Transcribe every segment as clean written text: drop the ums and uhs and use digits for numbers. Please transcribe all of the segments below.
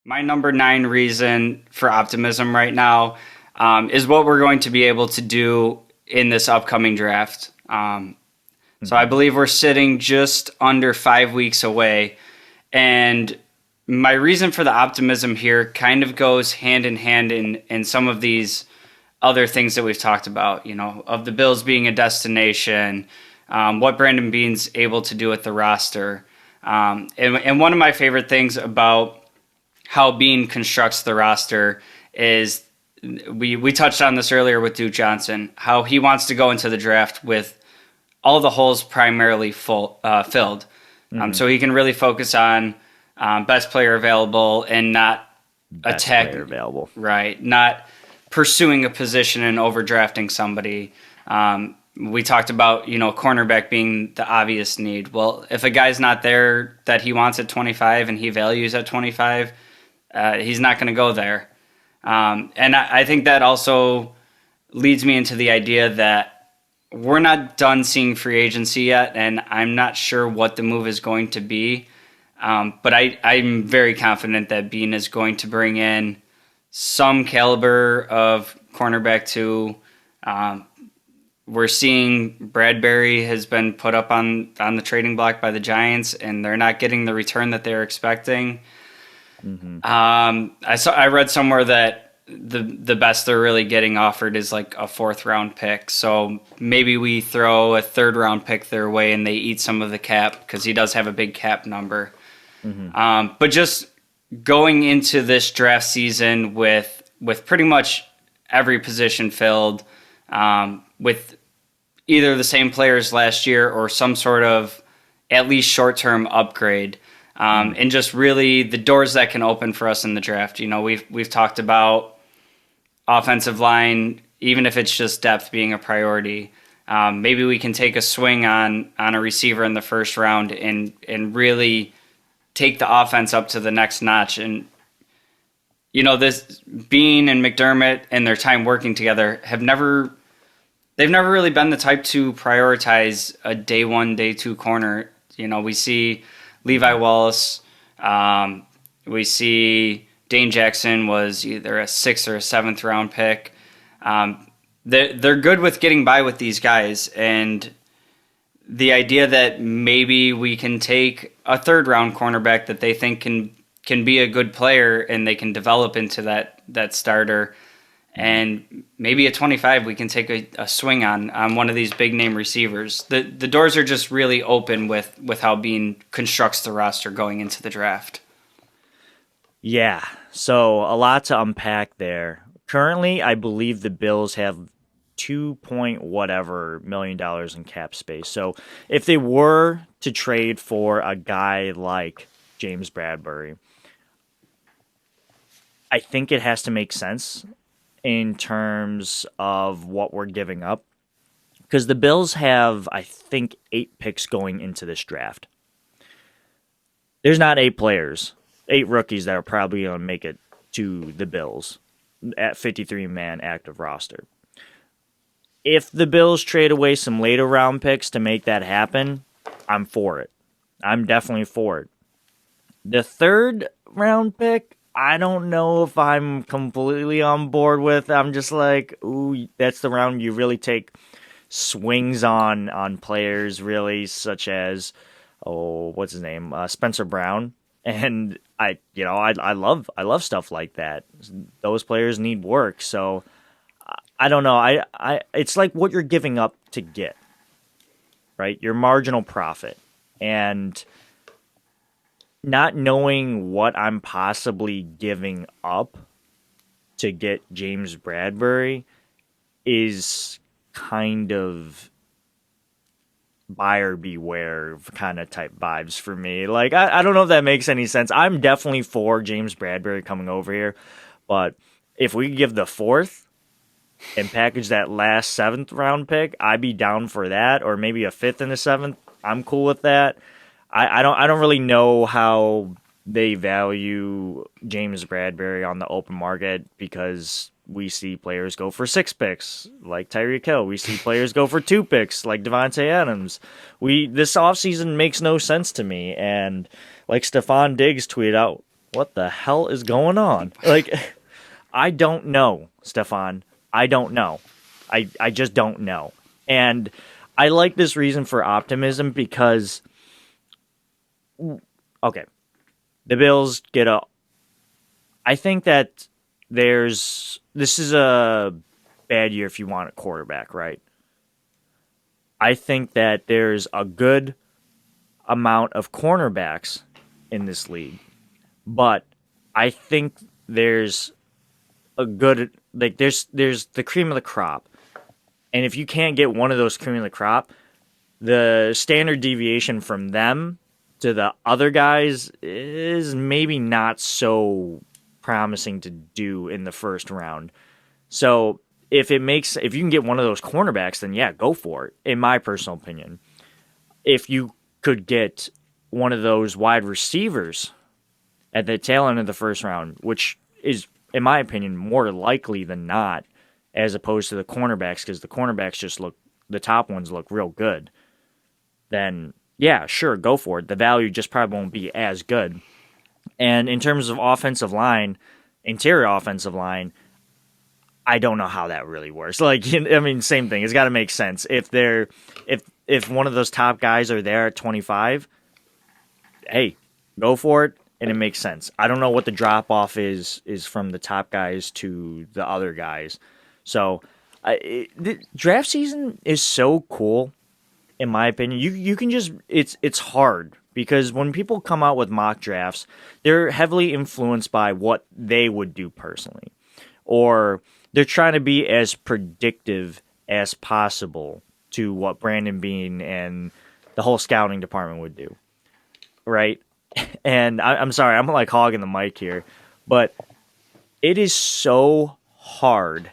My number 9 reason for optimism right now is what we're going to be able to do in this upcoming draft. So I believe we're sitting just under 5 weeks away. And my reason for the optimism here kind of goes hand in hand in some of these other things that we've talked about, of the Bills being a destination, what Brandon Beane's able to do with the roster. And one of my favorite things about how Beane constructs the roster is we touched on this earlier with Duke Johnson, how he wants to go into the draft with all the holes primarily filled. So he can really focus on best player available and not Best attack player available. right, not pursuing a position and overdrafting somebody. We talked about, cornerback being the obvious need. Well, if a guy's not there that he wants at 25 and he values at 25, he's not going to go there. And I think that also leads me into the idea that we're not done seeing free agency yet, and I'm not sure what the move is going to be. But I'm very confident that Beane is going to bring in some caliber of cornerback too. We're seeing Bradbury has been put up on the trading block by the Giants, and they're not getting the return that they're expecting. I read somewhere that the best they're really getting offered is like a 4th round pick. So maybe we throw a 3rd round pick their way and they eat some of the cap because he does have a big cap number. But just going into this draft season with pretty much every position filled, with either the same players last year or some sort of at least short-term upgrade, and just really the doors that can open for us in the draft. We've talked about offensive line, even if it's just depth being a priority. Maybe we can take a swing on a receiver in the 1st round and really take the offense up to the next notch. And this Beane and McDermott and their time working together they've never really been the type to prioritize a day 1, day 2 corner. We see Levi Wallace, we see Dane Jackson was either a 6th or a 7th round pick. They're good with getting by with these guys, and the idea that maybe we can take a 3rd round cornerback that they think can be a good player and they can develop into that starter, and maybe at 25 we can take a swing on one of these big name receivers. The doors are just really open with how Beane constructs the roster going into the draft. Yeah, so a lot to unpack there. Currently, I believe the Bills have 2 whatever million dollars in cap space. So if they were to trade for a guy like James Bradbury, I think it has to make sense in terms of what we're giving up. Because the Bills have, I think, 8 picks going into this draft. There's not 8 players, 8 rookies that are probably going to make it to the Bills at 53-man active roster. If the Bills trade away some later round picks to make that happen, I'm for it. I'm definitely for it. The 3rd round pick, I don't know if I'm completely on board with. I'm just like, ooh, that's the round you really take swings on players, really, such as, what's his name, Spencer Brown. And I love stuff like that. Those players need work, so I don't know. I it's like what you're giving up to get, right? Your marginal profit, and not knowing what I'm possibly giving up to get James Bradbury is kind of buyer beware kind of type vibes for me. Like, I don't know if that makes any sense. I'm definitely for James Bradbury coming over here, but if we give the 4th and package that last 7th round pick, I'd be down for that, or maybe a 5th and a 7th. I'm cool with that. I don't really know how they value James Bradbury on the open market, because we see players go for 6 picks like Tyreek Hill. We see players go for 2 picks like Devontae Adams. This offseason makes no sense to me. And like Stephon Diggs tweeted out what the hell is going on? Like, I don't know, Stefan. I don't know. I just don't know. And I like this reason for optimism because, okay, the Bills get a. I think that this is a bad year if you want a quarterback, right? I think that there's a good amount of cornerbacks in this league, but I think there's a good there's the cream of the crop, and if you can't get one of those cream of the crop, the standard deviation from them to the other guys is maybe not so promising to do in the first round. So if you can get one of those cornerbacks, then yeah, go for it. In my personal opinion, if you could get one of those wide receivers at the tail end of the first round, which is, in my opinion, more likely than not, as opposed to the cornerbacks, because the cornerbacks the top ones look real good, then yeah, sure, go for it. The value just probably won't be as good. And in terms of offensive line, interior offensive line, I don't know how that really works. Like, I mean, same thing. It's got to make sense. If one of those top guys are there at 25, hey, go for it, and it makes sense. I don't know what the drop off is from the top guys to the other guys. So, the draft season is so cool, in my opinion. You can just it's hard because when people come out with mock drafts, they're heavily influenced by what they would do personally, or they're trying to be as predictive as possible to what Brandon Beane and the whole scouting department would do, right? And I'm sorry, I'm like hogging the mic here, but it is so hard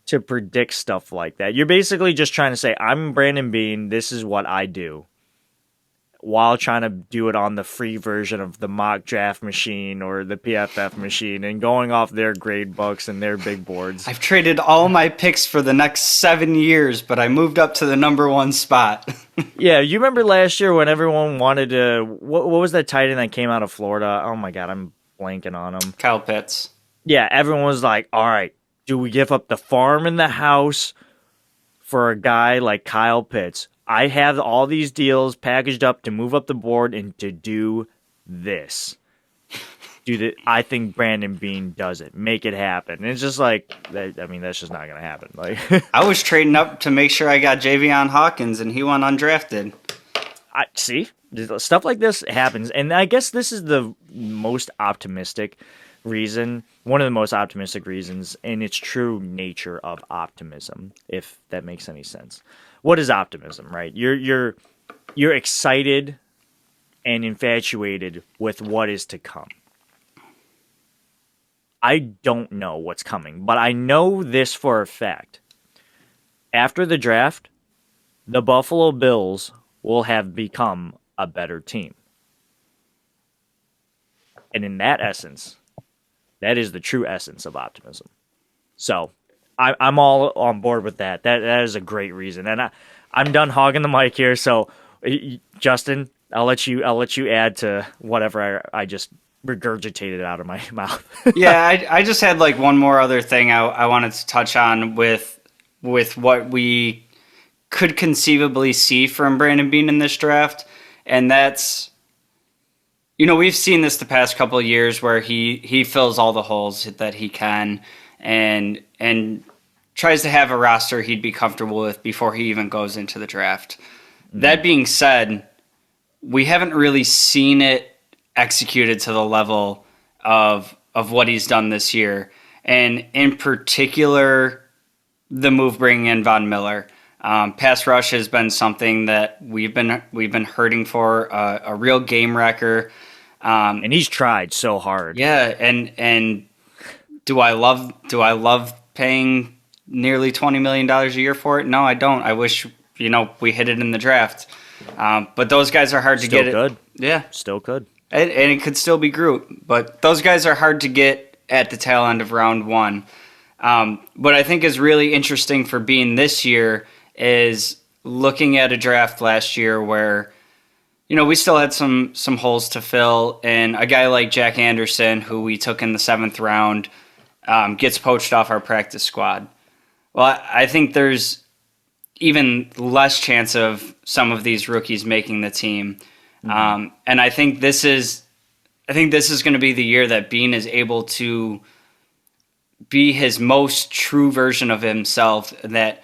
to predict stuff like that. You're basically just trying to say, I'm Brandon Beane, this is what I do, while trying to do it on the free version of the mock draft machine or the PFF machine and going off their grade books and their big boards. I've traded all my picks for the next 7 years, but I moved up to the number 1 spot. Yeah, you remember last year when everyone wanted to... What was that tight end that came out of Florida? Oh my God, I'm blanking on him. Kyle Pitts. Yeah, everyone was like, all right, do we give up the farm and the house for a guy like Kyle Pitts? I have all these deals packaged up to move up the board and to do this. I think Brandon Beane does it. Make it happen. And it's just like, I mean, that's just not going to happen. Like, I was trading up to make sure I got Javion Hawkins, and he went undrafted. I see. Stuff like this happens. And I guess this is the most optimistic reason, one of the most optimistic reasons, in its true nature of optimism, if that makes any sense. What is optimism, right? You're excited and infatuated with what is to come. I don't know what's coming, but I know this for a fact. After the draft, the Buffalo Bills will have become a better team. And in that essence, that is the true essence of optimism. So, I'm all on board with that. That is a great reason, and I'm done hogging the mic here. So, Justin, I'll let you add to whatever I just regurgitated out of my mouth. Yeah, I just had like one more other thing I wanted to touch on with what we could conceivably see from Brandon Beane in this draft, and that's, we've seen this the past couple of years where he fills all the holes that he can, and tries to have a roster he'd be comfortable with before he even goes into the draft. Mm-hmm. That being said, we haven't really seen it executed to the level of what he's done this year, and in particular, the move bringing in Von Miller. Pass rush has been something that we've been hurting for, a real game wrecker. And he's tried so hard. Yeah, and do I love paying nearly $20 million a year for it? No, I don't. I wish we hit it in the draft. But those guys are hard to get. Still good. Yeah, still could. And it could still be Groot, but those guys are hard to get at the tail end of round 1. What I think is really interesting for Beane this year is looking at a draft last year where We still had some holes to fill, and a guy like Jack Anderson, who we took in the 7th round, gets poached off our practice squad. Well, I think there's even less chance of some of these rookies making the team, and I think this is going to be the year that Bean is able to be his most true version of himself. That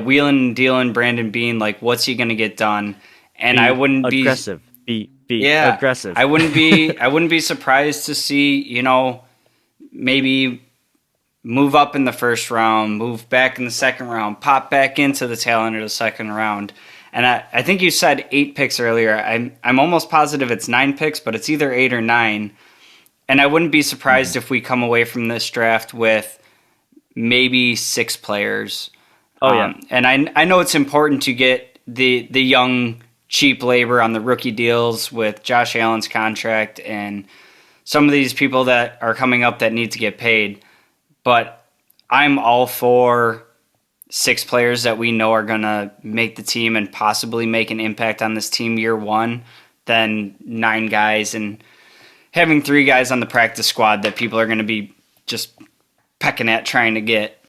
wheeling and dealing Brandon Bean, like what's he going to get done? And Be I wouldn't aggressive. Be yeah, aggressive. I wouldn't be surprised to see, maybe move up in the 1st round, move back in the 2nd round, pop back into the tail end of the 2nd round. And I think you said 8 picks earlier. I'm almost positive it's 9 picks, but it's either 8 or 9. And I wouldn't be surprised if we come away from this draft with maybe 6 players. Oh yeah. And I know it's important to get the young cheap labor on the rookie deals with Josh Allen's contract and some of these people that are coming up that need to get paid. But I'm all for 6 players that we know are going to make the team and possibly make an impact on this team year one than 9 guys and having 3 guys on the practice squad that people are going to be just pecking at trying to get.